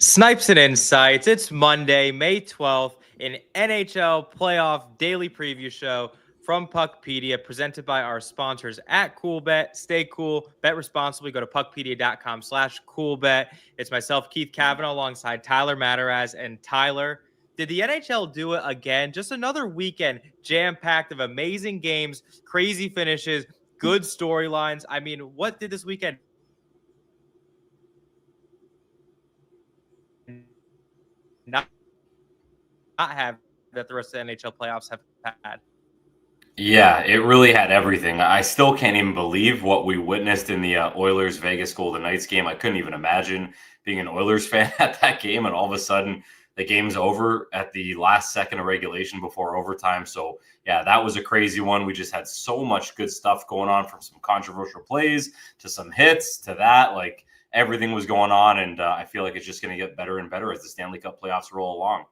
Snipes and Insights. It's Monday, May 12th, an NHL playoff daily preview show from PuckPedia, presented by our sponsors at CoolBet. Stay cool, bet responsibly. Go to puckpedia.com/coolbet. It's myself, Keith Kavanaugh, alongside Tyler Madarasz. And Tyler, did the NHL do it again? Just another weekend jam-packed of amazing games, crazy finishes, good storylines. I mean, what did this weekend not have that the rest of the NHL playoffs have had? Yeah, it really had everything. I still can't even believe what we witnessed in the Oilers Vegas Golden Knights game. I couldn't even imagine being an Oilers fan at that game, and all of a sudden the game's over at the last second of regulation before overtime. So yeah, that was a crazy one. We just had so much good stuff going on, from some controversial plays to some hits to that. Like, everything was going on, and I feel like it's just going to get better and better as the Stanley Cup playoffs roll along.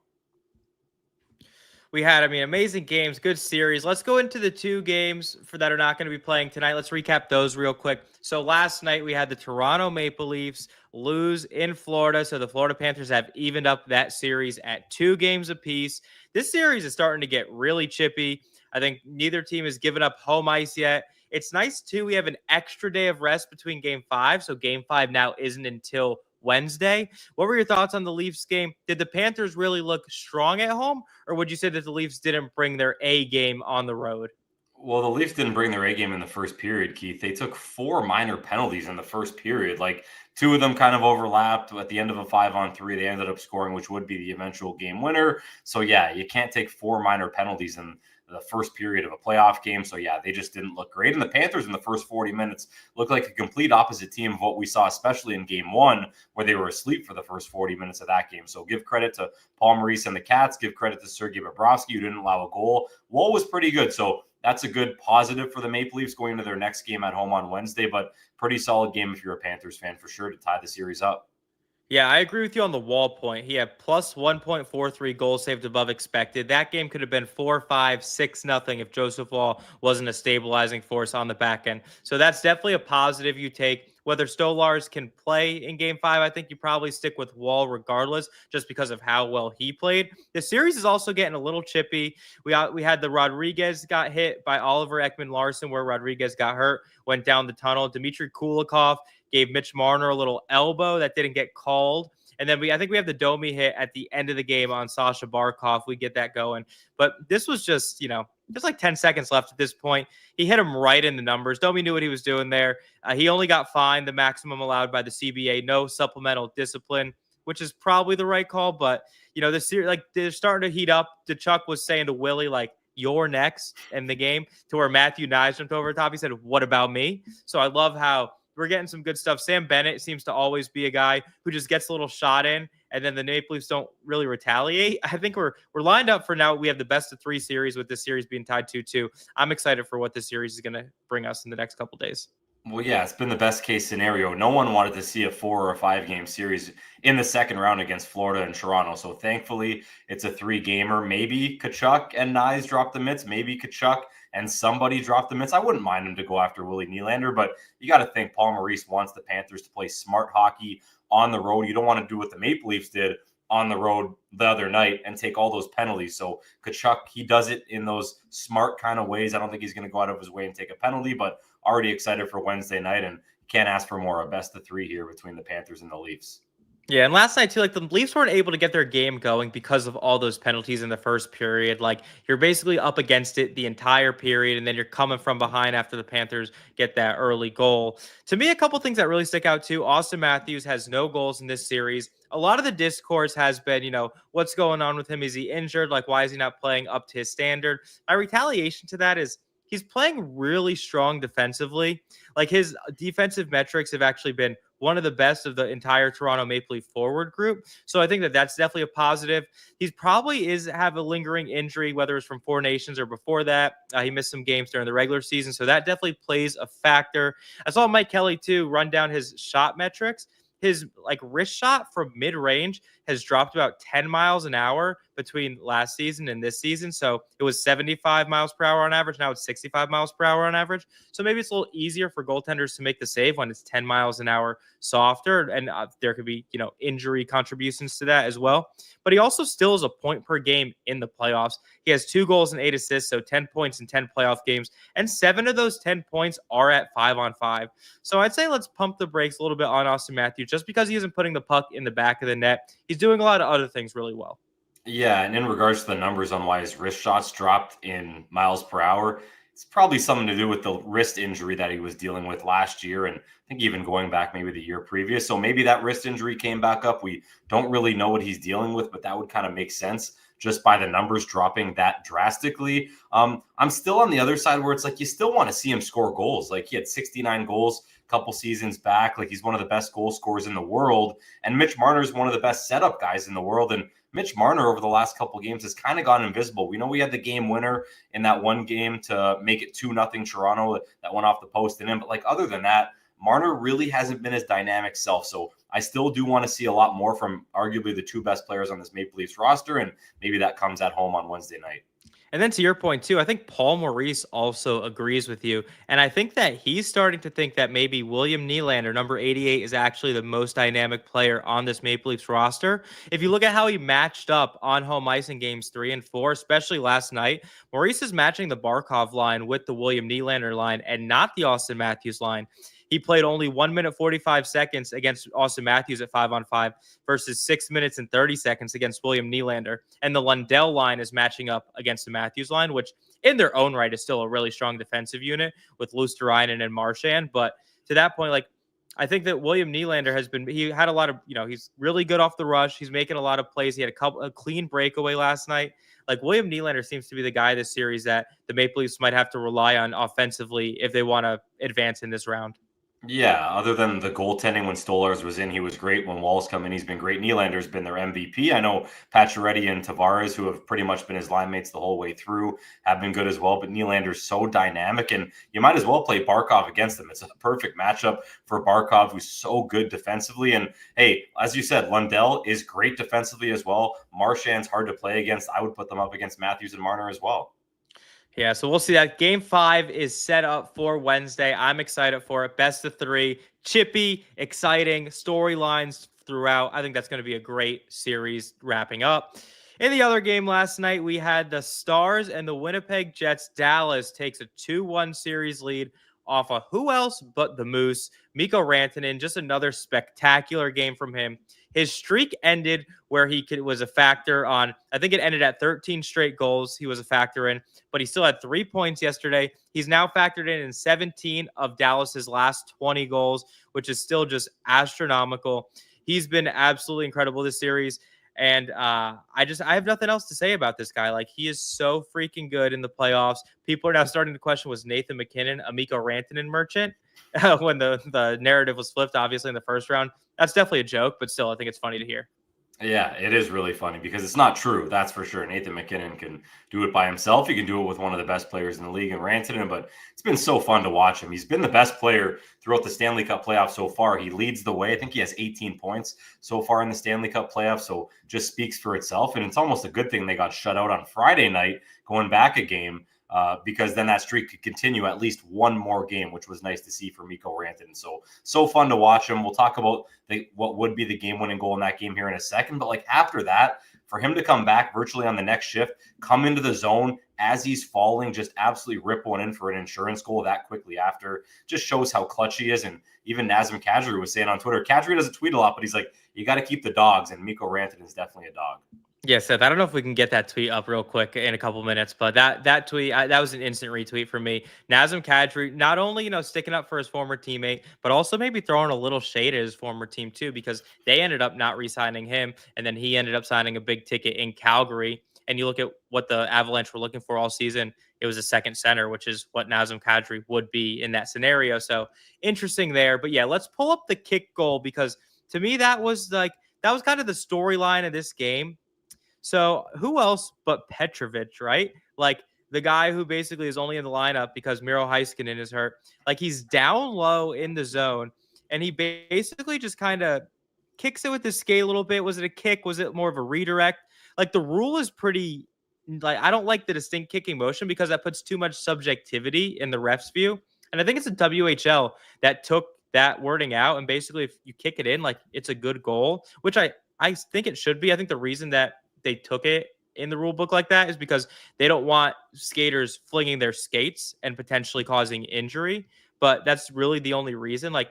We had, amazing games, good series. Let's go into the two games that are not going to be playing tonight. Let's recap those real quick. So last night we had the Toronto Maple Leafs lose in Florida. So the Florida Panthers have evened up that series at 2 games apiece. This series is starting to get really chippy. I think neither team has given up home ice yet. It's nice, too. We have an extra day of rest between Game 5. So Game 5 now isn't until Wednesday. What were your thoughts on the Leafs game? Did the Panthers really look strong at home, or would you say that the Leafs didn't bring their A game on the road? Well, the Leafs didn't bring their A game in the first period, Keith. They took 4 minor penalties in the first period. Like, 2 of them kind of overlapped at the end of a 5-on-3. They ended up scoring, which would be the eventual game winner. So yeah, you can't take 4 minor penalties in the first period of a playoff game. So yeah, they just didn't look great. And the Panthers in the first 40 minutes looked like a complete opposite team of what we saw, especially in game 1, where they were asleep for the first 40 minutes of that game. So give credit to Paul Maurice and the Cats. Give credit to Sergei Bobrovsky, who didn't allow a goal. Woll was pretty good. So that's a good positive for the Maple Leafs going into their next game at home on Wednesday, but pretty solid game if you're a Panthers fan, for sure, to tie the series up. Yeah, I agree with you on the Wall point. He had plus 1.43 goals saved above expected. That game could have been 4-5, 6-0 if Joseph Wall wasn't a stabilizing force on the back end. So that's definitely a positive you take. Whether Stolarz can play in Game 5, I think you probably stick with Wall regardless, just because of how well he played. The series is also getting a little chippy. We had the Rodriguez got hit by Oliver Ekman-Larsson, where Rodriguez got hurt, went down the tunnel. Dmitry Kulikov gave Mitch Marner a little elbow that didn't get called. And then I think we have the Domi hit at the end of the game on Sasha Barkov. We get that going. But this was just, there's like 10 seconds left at this point. He hit him right in the numbers. Domi knew what he was doing there. He only got fined the maximum allowed by the CBA. No supplemental discipline, which is probably the right call. But, this series, like, they're starting to heat up. Tkachuk was saying to Willie, like, "You're next" in the game, to where Matthew Knies jumped over the top. He said, "What about me?" So I love how we're getting some good stuff. Sam Bennett seems to always be a guy who just gets a little shot in, and then the Maple Leafs don't really retaliate. I think we're lined up for now. We have the best of 3 series, with this series being tied 2-2. I'm excited for what this series is going to bring us in the next couple days. Well, yeah, it's been the best case scenario. No one wanted to see a 4 or 5 game series in the second round against Florida and Toronto. So thankfully, it's a 3-gamer. Maybe Tkachuk and Knies drop the mitts. Maybe Tkachuk and somebody drop the mitts. I wouldn't mind him to go after Willie Nylander, but you got to think Paul Maurice wants the Panthers to play smart hockey on the road. You don't want to do what the Maple Leafs did on the road the other night and take all those penalties. So Tkachuk, he does it in those smart kind of ways. I don't think he's going to go out of his way and take a penalty, but already excited for Wednesday night, and can't ask for more. A best of 3 here between the Panthers and the Leafs. Yeah, and last night too, like, the Leafs weren't able to get their game going because of all those penalties in the first period. Like, you're basically up against it the entire period, and then you're coming from behind after the Panthers get that early goal. To me, a couple things that really stick out too: Austin Matthews has no goals in this series. A lot of the discourse has been, what's going on with him? Is he injured? Like, why is he not playing up to his standard? My retaliation to that is he's playing really strong defensively. Like, his defensive metrics have actually been one of the best of the entire Toronto Maple Leaf forward group. So I think that that's definitely a positive. He's probably have a lingering injury, whether it's from 4 Nations or before that. He missed some games during the regular season. So that definitely plays a factor. I saw Mike Kelly too run down his shot metrics. His wrist shot from mid-range has dropped about 10 miles an hour between last season and this season. So it was 75 miles per hour on average. Now it's 65 miles per hour on average. So maybe it's a little easier for goaltenders to make the save when it's 10 miles an hour softer. And there could be, injury contributions to that as well. But he also still is a point per game in the playoffs. He has 2 goals and 8 assists, so 10 points in 10 playoff games. And 7 of those 10 points are at 5-on-5. So I'd say let's pump the brakes a little bit on Austin Matthews. Just because he isn't putting the puck in the back of the net, he's doing a lot of other things really well. Yeah, and in regards to the numbers on why his wrist shots dropped in miles per hour, it's probably something to do with the wrist injury that he was dealing with last year, and I think even going back maybe the year previous. So maybe that wrist injury came back up. We don't really know what he's dealing with, but that would kind of make sense just by the numbers dropping that drastically. I'm still on the other side where it's like you still want to see him score goals. Like he had 69 goals a couple seasons back. Like he's one of the best goal scorers in the world. And Mitch Marner is one of the best setup guys in the world. And Mitch Marner over the last couple of games has kind of gone invisible. We know we had the game winner in that one game to make it 2-0 Toronto that went off the post and in. But like other than that, Marner really hasn't been his dynamic self. So I still do want to see a lot more from arguably the 2 best players on this Maple Leafs roster. And maybe that comes at home on Wednesday night. And then to your point, too, I think Paul Maurice also agrees with you. And I think that he's starting to think that maybe William Nylander, number 88, is actually the most dynamic player on this Maple Leafs roster. If you look at how he matched up on home ice in games 3 and 4, especially last night, Maurice is matching the Barkov line with the William Nylander line and not the Austin Matthews line. He played only 1 minute 45 seconds against Austin Matthews at 5-on-5 versus 6 minutes and 30 seconds against William Nylander. And the Lundell line is matching up against the Matthews line, which in their own right is still a really strong defensive unit with Luosterainen and Marchand. But to that point, like I think that William Nylander he had a lot of, he's really good off the rush. He's making a lot of plays. He had a clean breakaway last night. Like William Nylander seems to be the guy this series that the Maple Leafs might have to rely on offensively if they want to advance in this round. Yeah, other than the goaltending when Stolarz was in, he was great. When Wall's come in, he's been great. Nylander's been their MVP. I know Pacioretty and Tavares, who have pretty much been his line mates the whole way through, have been good as well. But Nylander's so dynamic, and you might as well play Barkov against him. It's a perfect matchup for Barkov, who's so good defensively. And hey, as you said, Lundell is great defensively as well. Marchand's hard to play against. I would put them up against Matthews and Marner as well. Yeah, so we'll see that. Game 5 is set up for Wednesday. I'm excited for it. Best of 3. Chippy, exciting storylines throughout. I think that's going to be a great series wrapping up. In the other game last night, we had the Stars and the Winnipeg Jets. Dallas takes a 2-1 series lead off of who else but the Moose. Mikko Rantanen, just another spectacular game from him. His streak ended where was a factor on, I think it ended at 13 straight goals he was a factor in, but he still had 3 points yesterday. He's now factored in 17 of Dallas's last 20 goals, which is still just astronomical. He's been absolutely incredible this series. And I have nothing else to say about this guy. Like, he is so freaking good in the playoffs. People are now starting to question, was Nathan MacKinnon a Mikko Rantanen merchant? When the narrative was flipped, obviously, in the first round. That's definitely a joke, but still, I think it's funny to hear. Yeah, it is really funny because it's not true. That's for sure. Nathan MacKinnon can do it by himself. He can do it with one of the best players in the league in Rantanen, but it's been so fun to watch him. He's been the best player throughout the Stanley Cup playoff so far. He leads the way. I think he has 18 points so far in the Stanley Cup playoff, so just speaks for itself. And it's almost a good thing they got shut out on Friday night, going back a game. Because then that streak could continue at least one more game, which was nice to see for Mikko Rantanen. So fun to watch him. We'll talk about what would be the game-winning goal in that game here in a second. But like after that, for him to come back virtually on the next shift, come into the zone as he's falling, just absolutely rip one in for an insurance goal that quickly after, just shows how clutch he is. And even Nazem Kadri was saying on Twitter, Kadri doesn't tweet a lot, but he's like, you got to keep the dogs, and Mikko Rantanen is definitely a dog. Yeah, Seth, I don't know if we can get that tweet up real quick in a couple minutes, but that tweet, that was an instant retweet for me. Nazem Kadri, not only, sticking up for his former teammate, but also maybe throwing a little shade at his former team too, because they ended up not re-signing him, and then he ended up signing a big ticket in Calgary. And you look at what the Avalanche were looking for all season, it was a second center, which is what Nazem Kadri would be in that scenario. So interesting there. But yeah, let's pull up the kick goal, because to me, that was kind of the storyline of this game. So who else but Petrovic, right? Like the guy who basically is only in the lineup because Miro Heiskanen is hurt. Like he's down low in the zone, and he basically just kind of kicks it with his skate a little bit. Was it a kick? Was it more of a redirect? like the rule is pretty, like, I don't like the distinct kicking motion because that puts too much subjectivity in the ref's view. And I think it's a WHL that took that wording out. And basically, if you kick it in, like, it's a good goal, which I think it should be. I think the reason that they took it in the rule book like that is because they don't want skaters flinging their skates and potentially causing injury. But that's really the only reason. Like,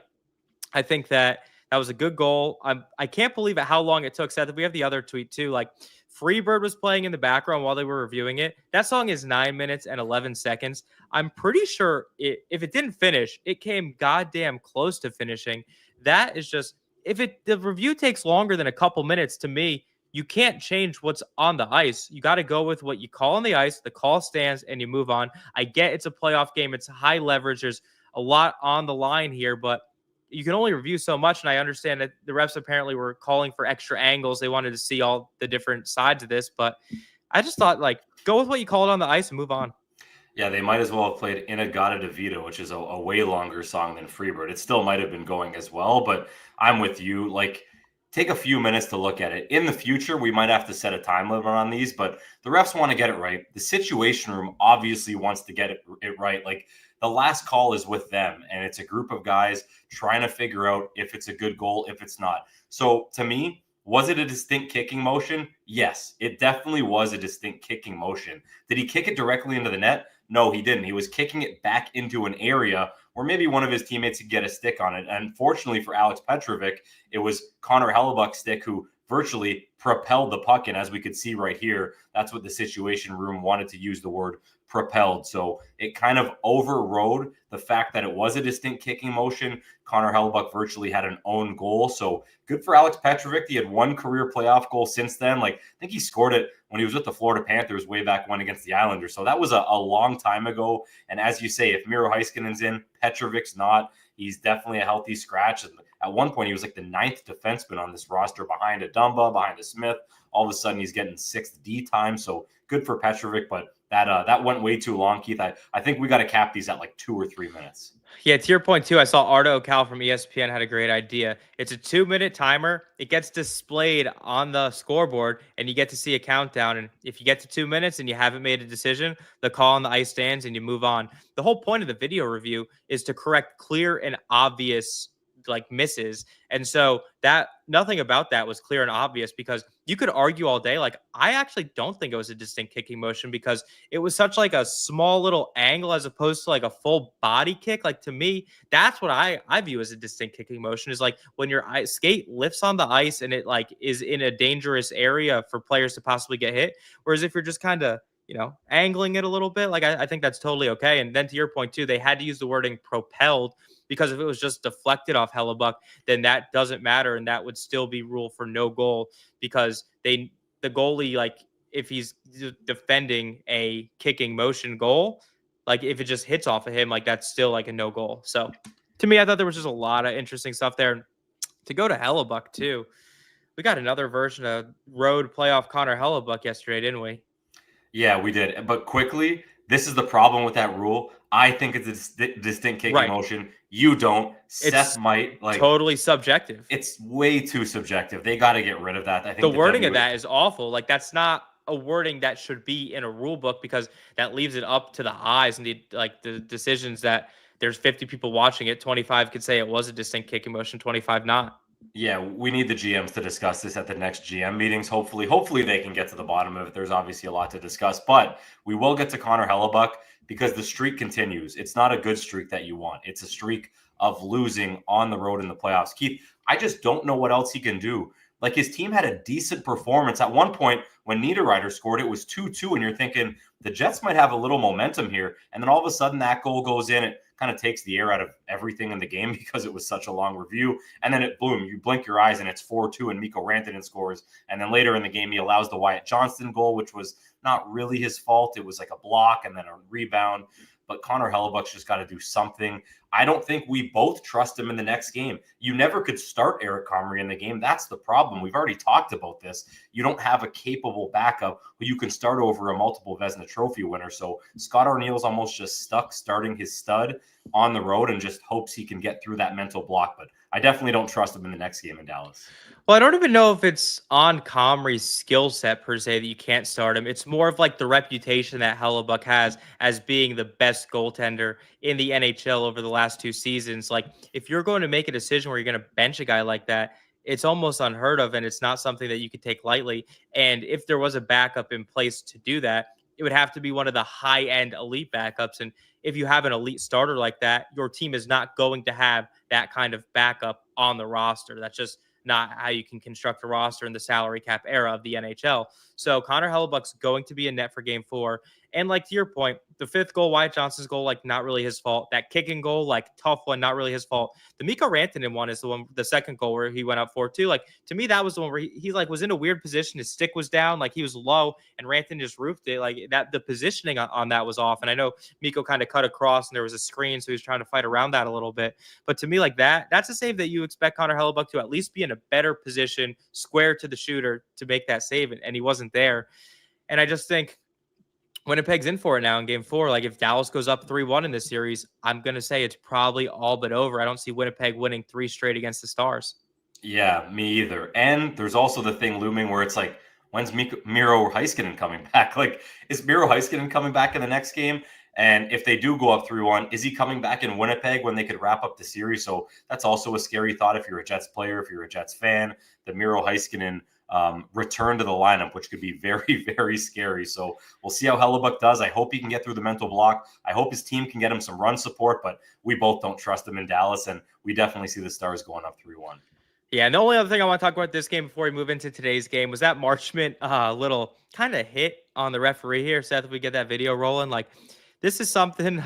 I think that was a good goal. I can't believe how long it took. Seth, we have the other tweet too. Like, Freebird was playing in the background while they were reviewing it. That song is 9 minutes and 11 seconds. I'm pretty sure if it didn't finish, it came goddamn close to finishing. That is just, the review takes longer than a couple minutes, to me, you can't change what's on the ice. You got to go with what you call on the ice. The call stands and you move on. I get it's a playoff game. It's high leverage. There's a lot on the line here, but you can only review so much. And I understand that the refs apparently were calling for extra angles. They wanted to see all the different sides of this, but I just thought, like, go with what you call it on the ice and move on. Yeah, they might as well have played Inagata de Vita, which is a way longer song than Freebird. It still might have been going as well, but I'm with you. Like, take a few minutes to look at it. In the future, we might have to set a time limit on these, but the refs want to get it right. The Situation Room obviously wants to get it right. Like, the last call is with them, and it's a group of guys trying to figure out if it's a good goal, if it's not. So to me, was it a distinct kicking motion? Yes, it definitely was a distinct kicking motion. Did he kick it directly into the net? No, he didn't. He was kicking it back into an area where maybe one of his teammates could get a stick on it. And fortunately for Alex Petrovic, it was Connor Hellebuyck's stick who virtually propelled the puck in. As we could see right here, that's what the Situation Room wanted to use the word propelled. So it kind of overrode the fact that it was a distinct kicking motion. Connor Hellebuyck virtually had an own goal. So good for Alex Petrovic. He had one career playoff goal since then. Like, I think he scored it when he was with the Florida Panthers way back when against the Islanders. So that was a long time ago. And as you say, if Miro Heiskanen's in, Petrovic's not, he's definitely a healthy scratch. And at one point, he was like the 9th defenseman on this roster behind a Dumba, behind a Smith. All of a sudden, he's getting 6th D time. So good for Petrovic, but that went way too long, Keith. I think we got to cap these at like 2 or 3 minutes. Yeah, to your point, too, I saw Ardo Cal from ESPN had a great idea. It's a 2-minute timer. It gets displayed on the scoreboard, and you get to see a countdown. And if you get to 2 minutes and you haven't made a decision, the call on the ice stands and you move on. The whole point of the video review is to correct clear and obvious, like, misses. And so that nothing about that was clear and obvious, because you could argue all day. Like, I actually don't think it was a distinct kicking motion because it was such like a small little angle as opposed to like a full body kick. Like, to me, that's what I view as a distinct kicking motion, is like when your skate lifts on the ice and it like is in a dangerous area for players to possibly get hit. Whereas if you're just kind of, angling it a little bit, like, I think that's totally okay. And then to your point too, they had to use the wording propelled, because if it was just deflected off Hellebuyck, then that doesn't matter, and that would still be ruled for no goal, because the goalie, like, if he's defending a kicking motion goal, like, if it just hits off of him, like, that's still like a no goal. So to me, I thought there was just a lot of interesting stuff there. To go to Hellebuyck too, we got another version of road playoff Connor Hellebuyck yesterday, didn't we? Yeah, we did. But quickly, this is the problem with that rule. I think it's a distinct kicking motion. You don't. Seth might. Like, totally subjective. It's way too subjective. They got to get rid of that. I think the wording of that is awful. Like, that's not a wording that should be in a rule book, because that leaves it up to the eyes and the decisions that there's 50 people watching it. 25 could say it was a distinct kicking motion, 25 not. Yeah, we need the GMs to discuss this at the next GM meetings. Hopefully they can get to the bottom of it. There's obviously a lot to discuss, but we will get to Connor Hellebuyck because the streak continues. It's not a good streak that you want. It's a streak of losing on the road in the playoffs. Keith, I just don't know what else he can do. Like, his team had a decent performance. At one point, when Niederreiter scored, it was 2-2, and you're thinking the Jets might have a little momentum here. And then all of a sudden that goal goes in. It kind of takes the air out of everything in the game because it was such a long review. And then you blink your eyes and it's 4-2 and Mikko Rantanen scores. And then later in the game, he allows the Wyatt Johnston goal, which was not really his fault. It was like a block and then a rebound. But Connor Hellebuyck's just got to do something. I don't think we both trust him in the next game. You never could start Eric Comrie in the game. That's the problem. We've already talked about this. You don't have a capable backup who you can start over a multiple Vezina Trophy winner. So Scott Arniel's almost just stuck starting his stud on the road and just hopes he can get through that mental block. But I definitely don't trust him in the next game in Dallas. Well, I don't even know if it's on Comrie's skill set per se that you can't start him. It's more of like the reputation that Hellebuyck has as being the best goaltender in the NHL over the last 2 seasons. Like, if you're going to make a decision where you're going to bench a guy like that, it's almost unheard of, and it's not something that you could take lightly. And if there was a backup in place to do that, it would have to be one of the high-end elite backups. And if you have an elite starter like that, your team is not going to have that kind of backup on the roster. That's just not how you can construct a roster in the salary cap era of the NHL. So Connor Hellebuyck's going to be in net for game 4. And like to your point, the 5th goal, Wyatt Johnston's goal, like not really his fault. That kicking goal, like tough one, not really his fault. The Mikko Rantanen one is the second goal where he went up 4-2. Like to me, that was the one where he like was in a weird position. His stick was down, like he was low, and Rantanen just roofed it. Like that, the positioning on that was off. And I know Mikko kind of cut across, and there was a screen, so he was trying to fight around that a little bit. But to me, like that's a save that you expect Connor Hellebuyck to at least be in a better position, square to the shooter, to make that save, and he wasn't there. And I just think Winnipeg's in for it now in game 4. Like if Dallas goes up 3-1 in this series, I'm going to say it's probably all but over. I don't see Winnipeg winning 3 straight against the Stars. Yeah, me either. And there's also the thing looming where it's like, when's Miro Heiskanen coming back? Like, is Miro Heiskanen coming back in the next game? And if they do go up 3-1, is he coming back in Winnipeg when they could wrap up the series? So that's also a scary thought if you're a Jets player, if you're a Jets fan, the Miro Heiskanen return to the lineup, which could be very, very scary. So we'll see how Hellebuyck does. I hope he can get through the mental block. I hope his team can get him some run support, but we both don't trust him in Dallas, and we definitely see the Stars going up 3-1. Yeah, and the only other thing I want to talk about this game before we move into today's game was that Marchment little kind of hit on the referee here. Seth, if we get that video rolling, like this is something.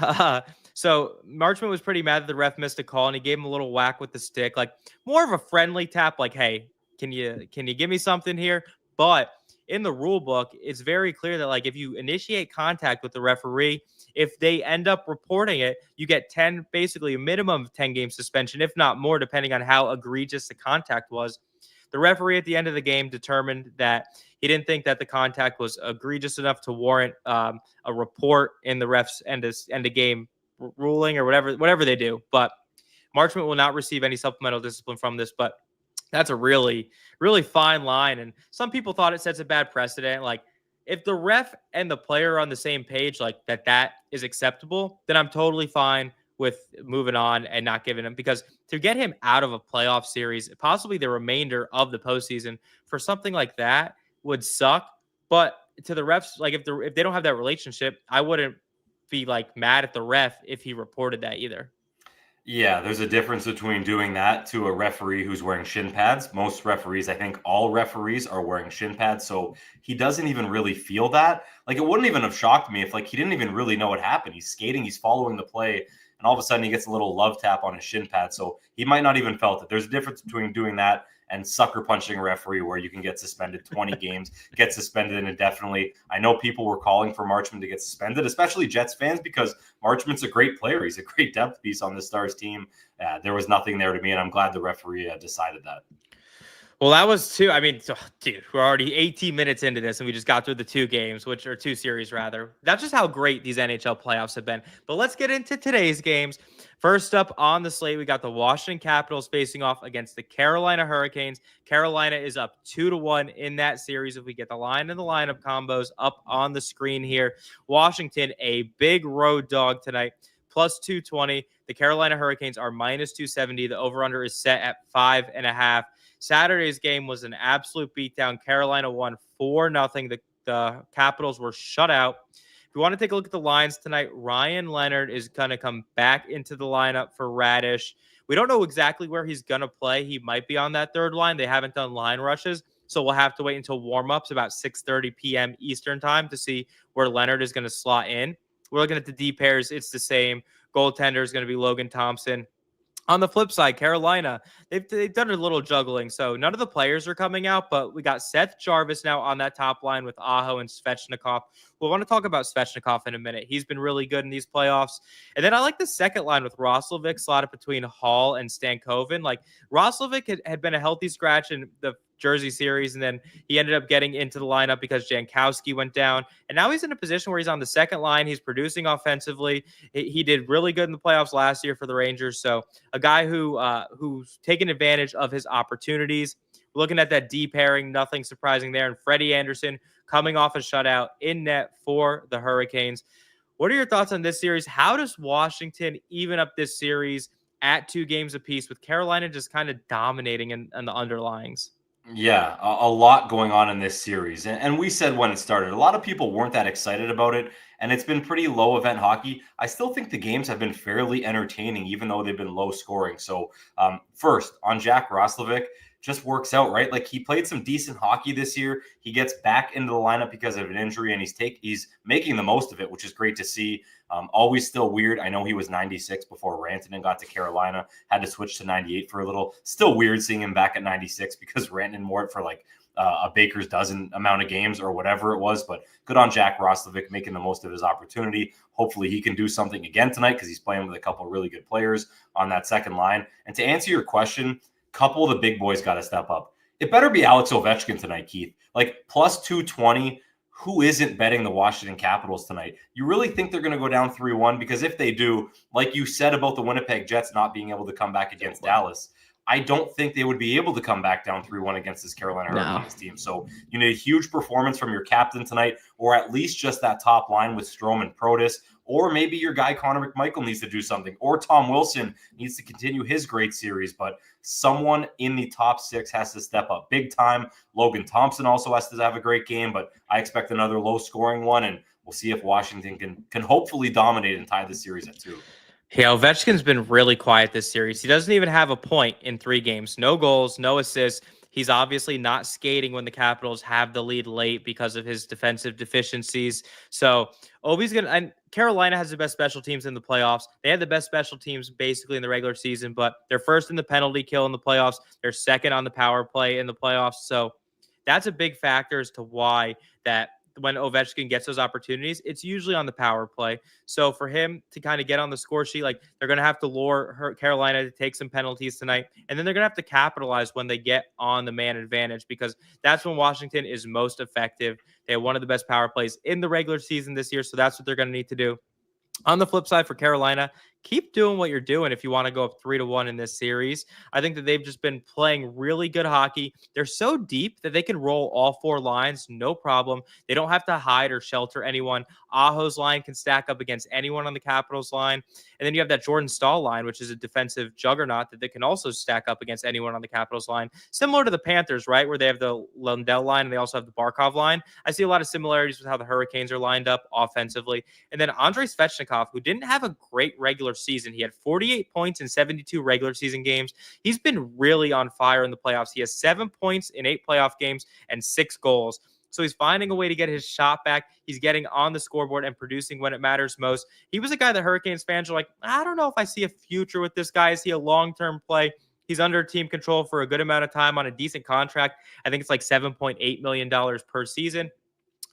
So Marchment was pretty mad that the ref missed a call, and he gave him a little whack with the stick, like more of a friendly tap, like, hey, can you give me something here? But in the rule book, it's very clear that like if you initiate contact with the referee, if they end up reporting it, you get basically a minimum of 10 game suspension, if not more, depending on how egregious the contact was. The referee at the end of the game determined that he didn't think that the contact was egregious enough to warrant a report in the refs end of game ruling or whatever they do. But Marchment will not receive any supplemental discipline from this, but that's a really, really fine line. And some people thought it sets a bad precedent. Like if the ref and the player are on the same page, like that is acceptable, then I'm totally fine with moving on and not giving him, because to get him out of a playoff series, possibly the remainder of the postseason for something like that would suck. But to the refs, like if they don't have that relationship, I wouldn't be like mad at the ref if he reported that either. Yeah, there's a difference between doing that to a referee who's wearing shin pads. Most referees, I think all referees are wearing shin pads. So he doesn't even really feel that. Like it wouldn't even have shocked me if like he didn't even really know what happened. He's skating, he's following the play, and all of a sudden he gets a little love tap on his shin pad. So he might not even felt it. There's a difference between doing that and sucker punching a referee where you can get suspended 20 games, get suspended indefinitely. I know people were calling for Marchment to get suspended, especially Jets fans, because Marchment's a great player. He's a great depth piece on the Stars team. There was nothing there to me, and I'm glad the referee decided that. Well, that was two. I mean, dude, we're already 18 minutes into this, and we just got through the 2 games, which are 2 series, rather. That's just how great these NHL playoffs have been. But let's get into today's games. First up on the slate, we got the Washington Capitals facing off against the Carolina Hurricanes. Carolina is up 2-1 in that series. If we get the line and the lineup combos up on the screen here, Washington, a big road dog tonight, plus 220. The Carolina Hurricanes are minus 270. The over-under is set at 5.5. Saturday's game was an absolute beatdown. Carolina won 4-0. The Capitals were shut out. If you want to take a look at the lines tonight, Ryan Leonard is going to come back into the lineup for Radish. We don't know exactly where he's going to play. He might be on that third line. They haven't done line rushes, so we'll have to wait until warm-ups about 6:30 p.m. Eastern time to see where Leonard is going to slot in. We're looking at the D pairs. It's the same. Goaltender is going to be Logan Thompson. On the flip side, Carolina, they've done a little juggling. So none of the players are coming out, but we got Seth Jarvis now on that top line with Aho and Svechnikov. We'll want to talk about Svechnikov in a minute. He's been really good in these playoffs. And then I like the second line with Roslovic slotted between Hall and Stankoven. Like Roslovic had been a healthy scratch in the Jersey series, and then he ended up getting into the lineup because Jankowski went down. And now he's in a position where he's on the second line. He's producing offensively. He did really good in the playoffs last year for the Rangers. So a guy who's taken advantage of his opportunities. Looking at that D pairing, nothing surprising there. And Freddie Anderson coming off a shutout in net for the Hurricanes. What are your thoughts on this series? How does Washington even up this series at 2 games apiece with Carolina just kind of dominating in the underlyings? Yeah, a lot going on in this series. And we said when it started, a lot of people weren't that excited about it. And it's been pretty low event hockey. I still think the games have been fairly entertaining, even though they've been low scoring. So first, on Jack Roslovic, just works out, right? Like he played some decent hockey this year. He gets back into the lineup because of an injury, and he's making the most of it, which is great to see. Always still weird. I know he was 96 before Rantanen got to Carolina, had to switch to 98 for a little. Still weird seeing him back at 96 because Rantanen wore it for like a baker's dozen amount of games or whatever it was. But good on Jack Roslovic making the most of his opportunity. Hopefully he can do something again tonight because he's playing with a couple of really good players on that second line. And to answer your question, couple of the big boys got to step up. It better be Alex Ovechkin tonight, Keith. Like plus 220. Who isn't betting the Washington Capitals tonight? You really think they're going to go down 3-1? Because if they do, like you said about the Winnipeg Jets not being able to come back against Dallas, I don't think they would be able to come back down 3-1 against this Carolina Hurricanes team. So you need a huge performance from your captain tonight, or at least just that top line with Strome and Protas, or maybe your guy Connor McMichael needs to do something, or Tom Wilson needs to continue his great series. But someone in the top 6 has to step up big time. Logan Thompson also has to have a great game, but I expect another low-scoring one, and we'll see if Washington can hopefully dominate and tie the series at 2. Yeah, Ovechkin's been really quiet this series. He doesn't even have a point in 3 games. No goals, no assists. He's obviously not skating when the Capitals have the lead late because of his defensive deficiencies. So Ovi's going to, and Carolina has the best special teams in the playoffs. They had the best special teams basically in the regular season, but they're first in the penalty kill in the playoffs. They're second on the power play in the playoffs. So that's a big factor as to why that when Ovechkin gets those opportunities, it's usually on the power play. So for him to kind of get on the score sheet, like they're going to have to lure Carolina to take some penalties tonight. And then they're going to have to capitalize when they get on the man advantage, because that's when Washington is most effective. They have one of the best power plays in the regular season this year. So that's what they're going to need to do. On the flip side for Carolina, keep doing what you're doing if you want to go up 3-1 in this series. I think that they've just been playing really good hockey. They're so deep that they can roll all 4 lines, no problem. They don't have to hide or shelter anyone. Aho's line can stack up against anyone on the Capitals line. And then you have that Jordan Staal line, which is a defensive juggernaut that they can also stack up against anyone on the Capitals line. Similar to the Panthers, right, where they have the Lundell line and they also have the Barkov line. I see a lot of similarities with how the Hurricanes are lined up offensively. And then Andrei Svechnikov, who didn't have a great regular season. He had 48 points in 72 regular season games. He's been really on fire in the playoffs. He has 7 points in 8 playoff games and 6 goals. So he's finding a way to get his shot back. He's getting on the scoreboard and producing when it matters most. He was a guy that Hurricanes fans are like, I don't know if I see a future with this guy. Is he a long-term play? He's under team control for a good amount of time on a decent contract. I think it's like $7.8 million per season.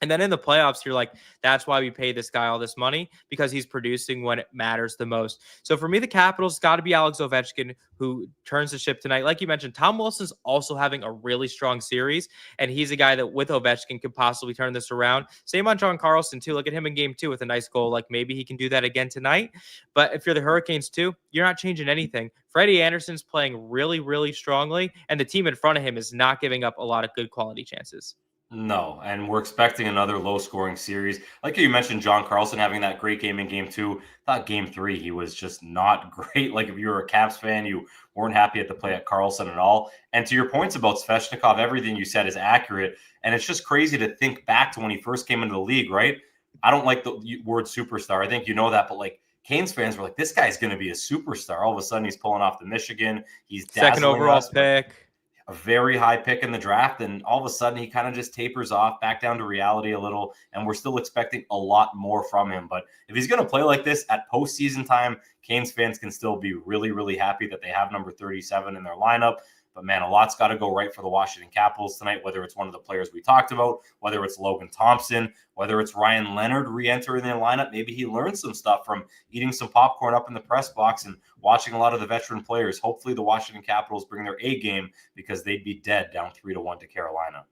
And then in the playoffs, you're like, that's why we pay this guy all this money, because he's producing when it matters the most. So for me, the Capitals got to be Alex Ovechkin, who turns the ship tonight. Like you mentioned, Tom Wilson's also having a really strong series, and he's a guy that with Ovechkin could possibly turn this around. Same on John Carlson, too. Look at him in game 2 with a nice goal. Like maybe he can do that again tonight. But if you're the Hurricanes, too, you're not changing anything. Freddie Anderson's playing really, really strongly, and the team in front of him is not giving up a lot of good quality chances. No, and we're expecting another low-scoring series. Like you mentioned, John Carlson having that great game in game 2. I thought game 3, he was just not great. Like if you were a Caps fan, you weren't happy at the play at Carlson at all. And to your points about Svechnikov, everything you said is accurate. And it's just crazy to think back to when he first came into the league, right? I don't like the word superstar. I think you know that, but like Canes fans were like, this guy's going to be a superstar. All of a sudden, he's pulling off the Michigan. He's second overall pick. a very high pick in the draft, and all of a sudden he kind of just tapers off back down to reality a little, and we're still expecting a lot more from him. But if he's going to play like this at postseason time, Canes fans can still be really, really happy that they have number 37 in their lineup. But man, a lot's got to go right for the Washington Capitals tonight, whether it's one of the players we talked about, whether it's Logan Thompson, whether it's Ryan Leonard re-entering their lineup. Maybe he learned some stuff from eating some popcorn up in the press box and watching a lot of the veteran players. Hopefully the Washington Capitals bring their A game, because they'd be dead down 3-1 to Carolina.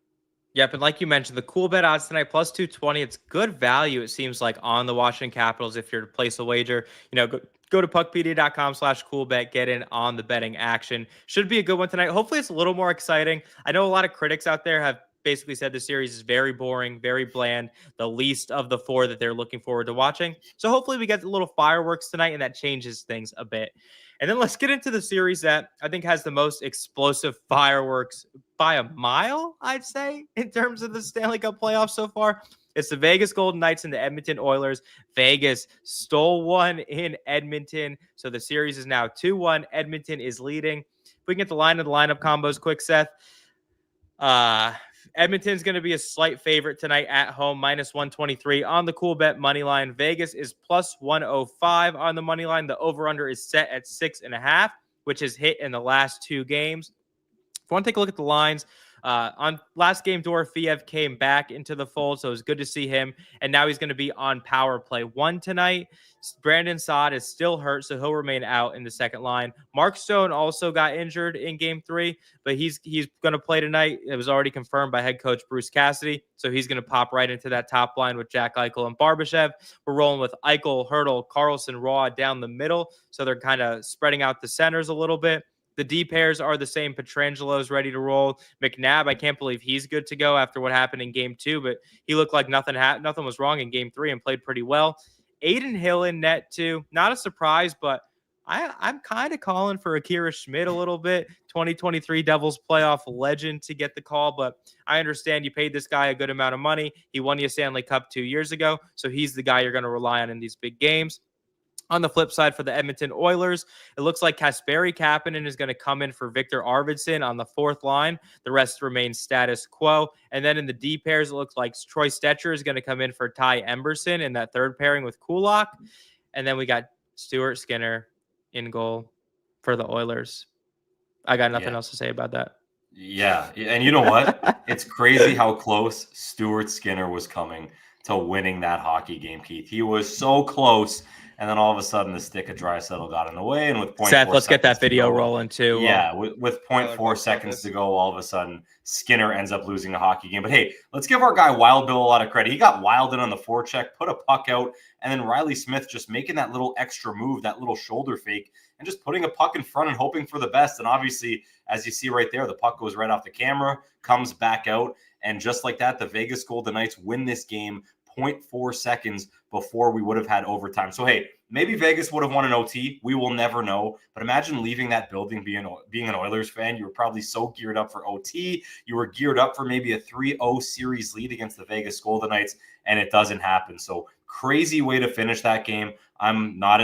Yep, and like you mentioned, the cool bet odds tonight, plus 220. It's good value, it seems like, on the Washington Capitals if you're to place a wager. Go to puckpedia.com/coolbet, get in on the betting action. Should be a good one tonight. Hopefully it's a little more exciting. I know a lot of critics out there have basically said the series is very boring, very bland, the least of the four that they're looking forward to watching. So hopefully we get a little fireworks tonight, and that changes things a bit. And then let's get into the series that I think has the most explosive fireworks by a mile, I'd say, in terms of the Stanley Cup playoffs so far. It's the Vegas Golden Knights and the Edmonton Oilers. Vegas stole one in Edmonton, so the series is now 2-1. Edmonton is leading. If we can get the lineup combos quick, Seth. Edmonton's going to be a slight favorite tonight at home, minus 123 on the cool bet money line. Vegas is plus 105 on the money line. The over-under is set at 6.5, which has hit in the last two games. If you want to take a look at the lines, on last game, Dorofeev came back into the fold, so it was good to see him. And now he's going to be on power play 1 tonight. Brandon Saad is still hurt, so he'll remain out in the second line. Mark Stone also got injured in game 3, but he's going to play tonight. It was already confirmed by head coach Bruce Cassidy, so he's going to pop right into that top line with Jack Eichel and Barbashev. We're rolling with Eichel, Hurdle, Carlson, Raw down the middle, so they're kind of spreading out the centers a little bit. The D pairs are the same. Petrangelo's ready to roll. McNabb, I can't believe he's good to go after what happened in game 2, but he looked like nothing was wrong in game 3 and played pretty well. Aiden Hill in net too. Not a surprise, but I'm kind of calling for Akira Schmid a little bit. 2023 Devils playoff legend to get the call, but I understand you paid this guy a good amount of money. He won you a Stanley Cup 2 years ago, so he's the guy you're going to rely on in these big games. On the flip side, for the Edmonton Oilers, it looks like Kasperi Kapanen is going to come in for Victor Arvidsson on the fourth line. The rest remains status quo. And then in the D pairs, it looks like Troy Stetcher is going to come in for Ty Emberson in that third pairing with Kulak. And then we got Stuart Skinner in goal for the Oilers. I got nothing else to say about that. Yeah. And you know what? It's crazy how close Stuart Skinner was coming to winning that hockey game, Keith. He was so close. And then all of a sudden, the stick of Draisaitl got in the way. And with 0.4 Seth, let's get that video rolling too. Yeah, with 0.4 seconds to go, all of a sudden, Skinner ends up losing a hockey game. But hey, let's give our guy Wild Bill a lot of credit. He got wilded on the forecheck, put a puck out, and then Riley Smith just making that little extra move, that little shoulder fake, and just putting a puck in front and hoping for the best. And obviously, as you see right there, the puck goes right off the camera, comes back out. And just like that, the Vegas Golden Knights win this game 0.4 seconds before we would have had overtime. So, hey, maybe Vegas would have won an OT. We will never know. But imagine leaving that building being an Oilers fan. You were probably so geared up for OT. You were geared up for maybe a 3-0 series lead against the Vegas Golden Knights, and it doesn't happen. So, crazy way to finish that game. I'm not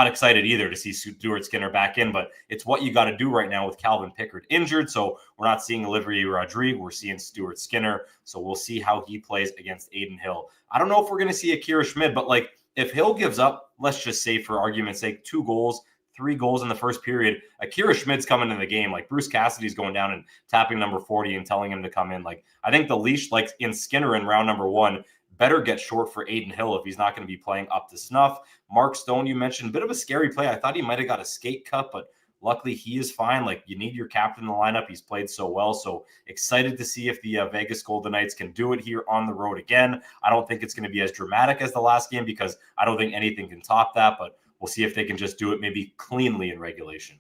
excited either to see Stuart Skinner back in, but it's what you got to do right now with Calvin Pickard injured. So we're not seeing Olivier Rodrigue. We're seeing Stuart Skinner. So we'll see how he plays against Aiden Hill. I don't know if we're going to see Akira Schmid, but like if Hill gives up, let's just say for argument's sake, 2 goals, 3 goals in the first period, Akira Schmid's coming in the game. Like Bruce Cassidy's going down and tapping number 40 and telling him to come in. Like I think the leash, like in Skinner in round number 1, better get short for Aiden Hill if he's not going to be playing up to snuff. Mark Stone, you mentioned, a bit of a scary play. I thought he might have got a skate cut, but luckily he is fine. Like you need your captain in the lineup. He's played so well. So excited to see if the Vegas Golden Knights can do it here on the road again. I don't think it's going to be as dramatic as the last game because I don't think anything can top that, but we'll see if they can just do it maybe cleanly in regulation.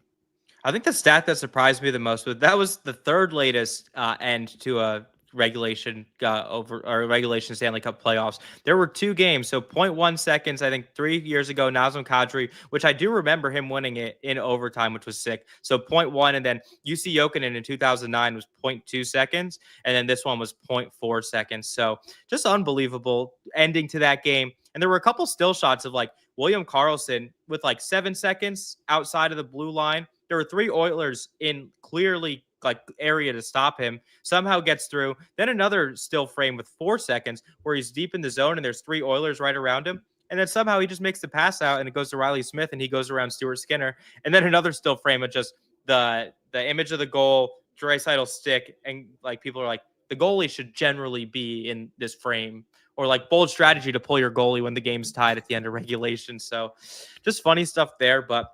I think the stat that surprised me the most that was the third latest end to a regulation regulation Stanley Cup playoffs. There were 2 games, so 0.1 seconds, I think 3 years ago, Nazem Kadri, which I do remember him winning it in overtime, which was sick. So 0.1, and then UC Jokinen in 2009 was 0.2 seconds, and then this one was 0.4 seconds. So just unbelievable ending to that game. And there were a couple still shots of like William Karlsson with like 7 seconds outside of the blue line. There were 3 Oilers in clearly like area to stop him, somehow gets through. Then another still frame with 4 seconds where he's deep in the zone and there's 3 Oilers right around him. And then somehow he just makes the pass out and it goes to Riley Smith and he goes around Stuart Skinner. And then another still frame of just the image of the goal, Draisaitl stick, and like people are like, the goalie should generally be in this frame, or like bold strategy to pull your goalie when the game's tied at the end of regulation. So just funny stuff there. But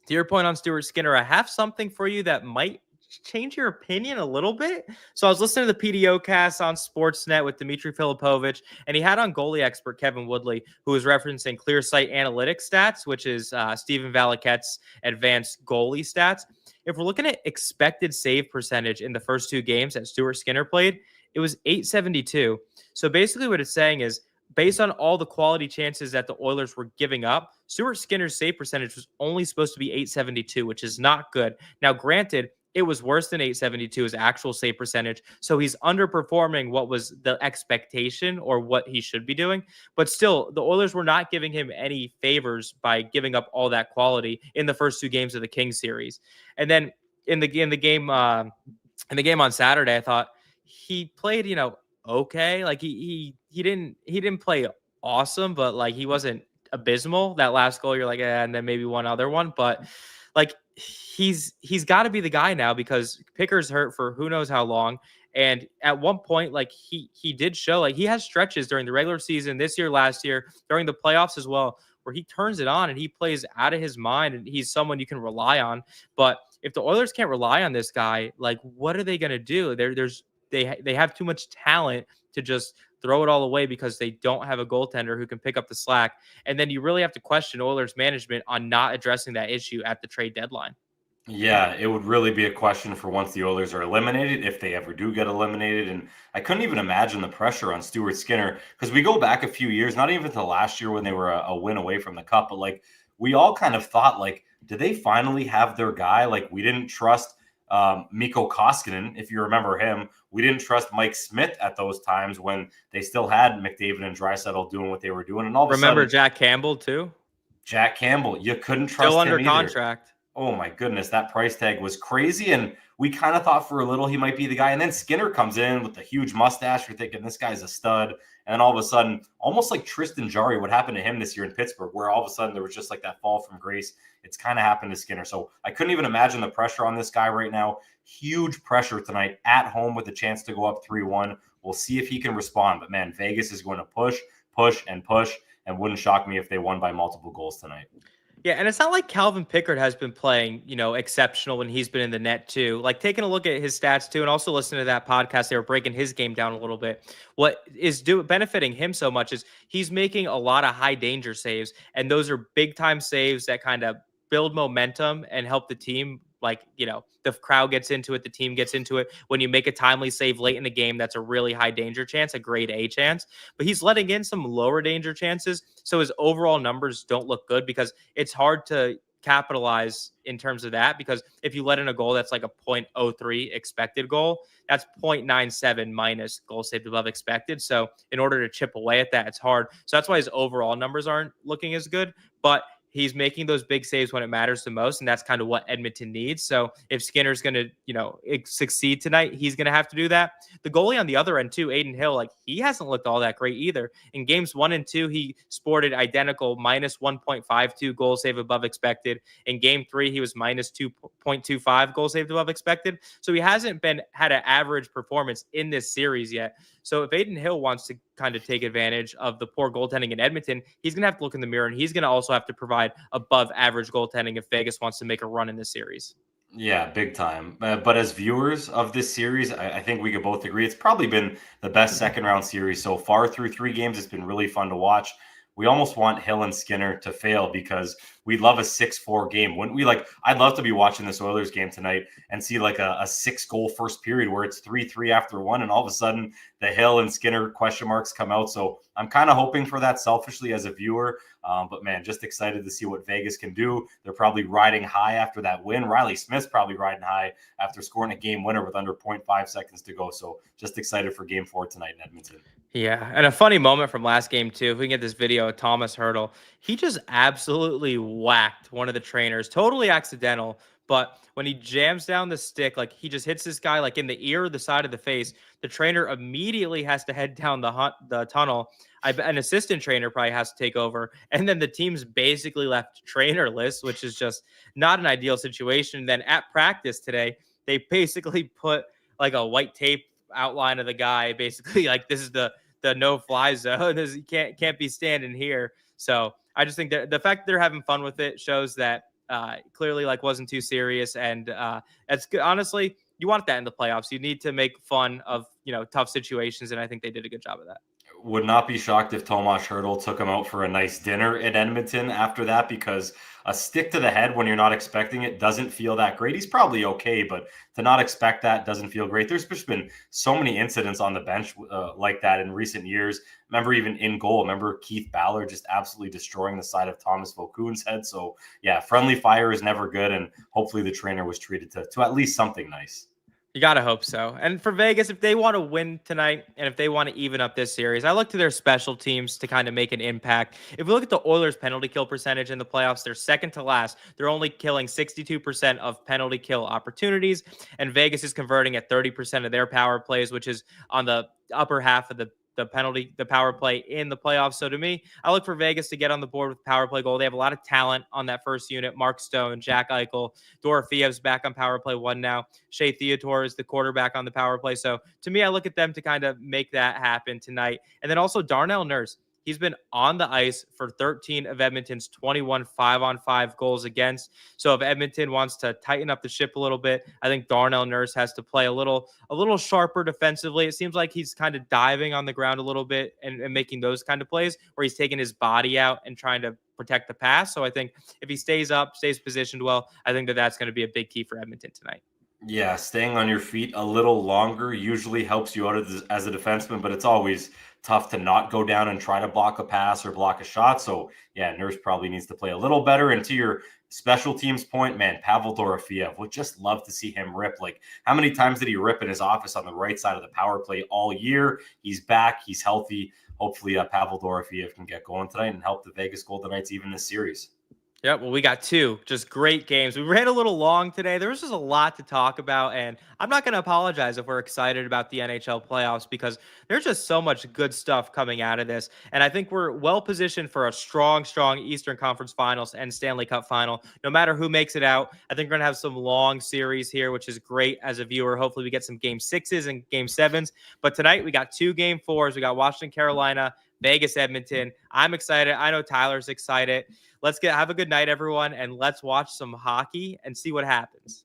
to your point on Stuart Skinner, I have something for you that might change your opinion a little bit. So I was listening to the PDO cast on Sportsnet with Dmitry Filipovich, and he had on goalie expert Kevin Woodley, who was referencing ClearSight Analytics stats, which is Stephen Valiquette's advanced goalie stats. If we're looking at expected save percentage in the first 2 games that Stuart Skinner played, it was .872. So basically what it's saying is, based on all the quality chances that the Oilers were giving up, Stuart Skinner's save percentage was only supposed to be .872, which is not good. Now, granted, it was worse than .872 as actual save percentage, so he's underperforming what was the expectation or what he should be doing. But still, the Oilers were not giving him any favors by giving up all that quality in the first 2 games of the Kings series. And then in the game on Saturday, I thought he played, okay. Like he didn't play awesome, but like he wasn't abysmal. That last goal, you're like, and then maybe one other one, but like he's got to be the guy now because Picker's hurt for who knows how long. And at one point, like he did show, like he has stretches during the regular season this year, last year, during the playoffs as well, where he turns it on and he plays out of his mind and he's someone you can rely on. But if the Oilers can't rely on this guy, like what are they going to do? They have too much talent to just throw it all away because they don't have a goaltender who can pick up the slack. And then you really have to question Oilers management on not addressing that issue at the trade deadline. Yeah, it would really be a question for once the Oilers are eliminated, if they ever do get eliminated. And I couldn't even imagine the pressure on Stuart Skinner because we go back a few years, not even to last year when they were a win away from the cup, but like we all kind of thought, like, did they finally have their guy? Like we didn't trust Mikko Koskinen, if you remember him. We didn't trust Mike Smith at those times when they still had McDavid and Draisaitl doing what they were doing. And all of a sudden, Jack Campbell too? Jack Campbell, you couldn't trust still him under either. Contract. Oh my goodness, that price tag was crazy. And we kind of thought for a little he might be the guy. And then Skinner comes in with the huge mustache. You're thinking this guy's a stud. And then all of a sudden, almost like Tristan Jarry, what happened to him this year in Pittsburgh, where all of a sudden there was just like that fall from grace. It's kind of happened to Skinner. So I couldn't even imagine the pressure on this guy right now. Huge pressure tonight at home with a chance to go up 3-1. We'll see if he can respond. But man, Vegas is going to push, and wouldn't shock me if they won by multiple goals tonight. Yeah, and it's not like Calvin Pickard has been playing, exceptional when he's been in the net too. Like taking a look at his stats too, and also listening to that podcast, they were breaking his game down a little bit. What is benefiting him so much is he's making a lot of high danger saves, and those are big time saves that kind of build momentum and help the team. Like, the crowd gets into it, the team gets into it. When you make a timely save late in the game, that's a really high danger chance, a grade A chance. But he's letting in some lower danger chances. So his overall numbers don't look good because it's hard to capitalize in terms of that. Because if you let in a goal that's like a .03 expected goal, that's .97 minus goal saved above expected. So in order to chip away at that, it's hard. So that's why his overall numbers aren't looking as good. But he's making those big saves when it matters the most, and that's kind of what Edmonton needs. So if Skinner's going to, succeed tonight, he's going to have to do that. The goalie on the other end too, Adin Hill, like he hasn't looked all that great either. In games 1 and 2, he sported identical minus 1.52 goal save above expected. In game 3, he was minus 2.25 goal saved above expected. So he hasn't had an average performance in this series yet. So if Adin Hill wants to kind of take advantage of the poor goaltending in Edmonton, he's going to have to look in the mirror, and he's going to also have to provide above average goaltending if Vegas wants to make a run in this series. Yeah, big time. But as viewers of this series, I think we could both agree it's probably been the best second round series so far through 3 games. It's been really fun to watch. We almost want Hill and Skinner to fail because we love a 6-4 game. Wouldn't we? Like, I'd love to be watching this Oilers game tonight and see like a 6-goal first period where it's 3-3 after 1, and all of a sudden the Hill and Skinner question marks come out. So I'm kind of hoping for that selfishly as a viewer. But man, just excited to see what Vegas can do. They're probably riding high after that win. Riley Smith's probably riding high after scoring a game winner with under 0.5 seconds to go. So just excited for game 4 tonight in Edmonton. Yeah, and a funny moment from last game too. If we can get this video of Thomas Hertl, he just absolutely whacked one of the trainers, totally accidental. But when he jams down the stick, like he just hits this guy like in the ear or the side of the face, the trainer immediately has to head down the tunnel. An assistant trainer probably has to take over, and then the team's basically left trainerless, which is just not an ideal situation. Then at practice today, they basically put like a white tape outline of the guy, basically like this is the no-fly zone. This, you can't be standing here. So I just think that the fact that they're having fun with it shows that clearly like wasn't too serious, and that's good. Honestly, you want that in the playoffs. You need to make fun of tough situations, and I think they did a good job of that. Would not be shocked if Tomas Hertl took him out for a nice dinner in Edmonton after that, because a stick to the head when you're not expecting it doesn't feel that great. He's probably okay, but to not expect that doesn't feel great. There's just been so many incidents on the bench like that in recent years. Remember, even in goal, remember Keith Ballard just absolutely destroying the side of Thomas Vokun's head. So yeah, friendly fire is never good, and hopefully the trainer was treated to at least something nice. You got to hope so. And for Vegas, if they want to win tonight and if they want to even up this series, I look to their special teams to kind of make an impact. If we look at the Oilers' penalty kill percentage in the playoffs, they're second to last. They're only killing 62% of penalty kill opportunities. And Vegas is converting at 30% of their power plays, which is on the upper half of the power play in the playoffs. So to me, I look for Vegas to get on the board with power play goal. They have a lot of talent on that first unit. Mark Stone, Jack Eichel, Dorofiev's back on power play 1 now. Shea Theodore is the quarterback on the power play. So to me, I look at them to kind of make that happen tonight. And then also Darnell Nurse. He's been on the ice for 13 of Edmonton's 21 5-on-5 goals against. So if Edmonton wants to tighten up the ship a little bit, I think Darnell Nurse has to play a little sharper defensively. It seems like he's kind of diving on the ground a little bit and making those kind of plays where he's taking his body out and trying to protect the pass. So I think if he stays positioned well, I think that's going to be a big key for Edmonton tonight. Yeah, staying on your feet a little longer usually helps you out as a defenseman, but it's always tough to not go down and try to block a pass or block a shot. So yeah, Nurse probably needs to play a little better. And to your special teams point, man, Pavel Dorofeev, would just love to see him rip. Like, how many times did he rip in his office on the right side of the power play all year? He's back. He's healthy. Hopefully Pavel Dorofeev can get going tonight and help the Vegas Golden Knights even this series. Yep, well, we got 2 just great games. We ran a little long today. There was just a lot to talk about, and I'm not going to apologize if we're excited about the NHL playoffs because there's just so much good stuff coming out of this, and I think we're well-positioned for a strong Eastern Conference Finals and Stanley Cup Final. No matter who makes it out, I think we're going to have some long series here, which is great as a viewer. Hopefully we get some Game 6s and Game 7s, but tonight we got 2 Game 4s. We got Washington, Carolina, Vegas, Edmonton. I'm excited. I know Tyler's excited. Let's have a good night, everyone, and let's watch some hockey and see what happens.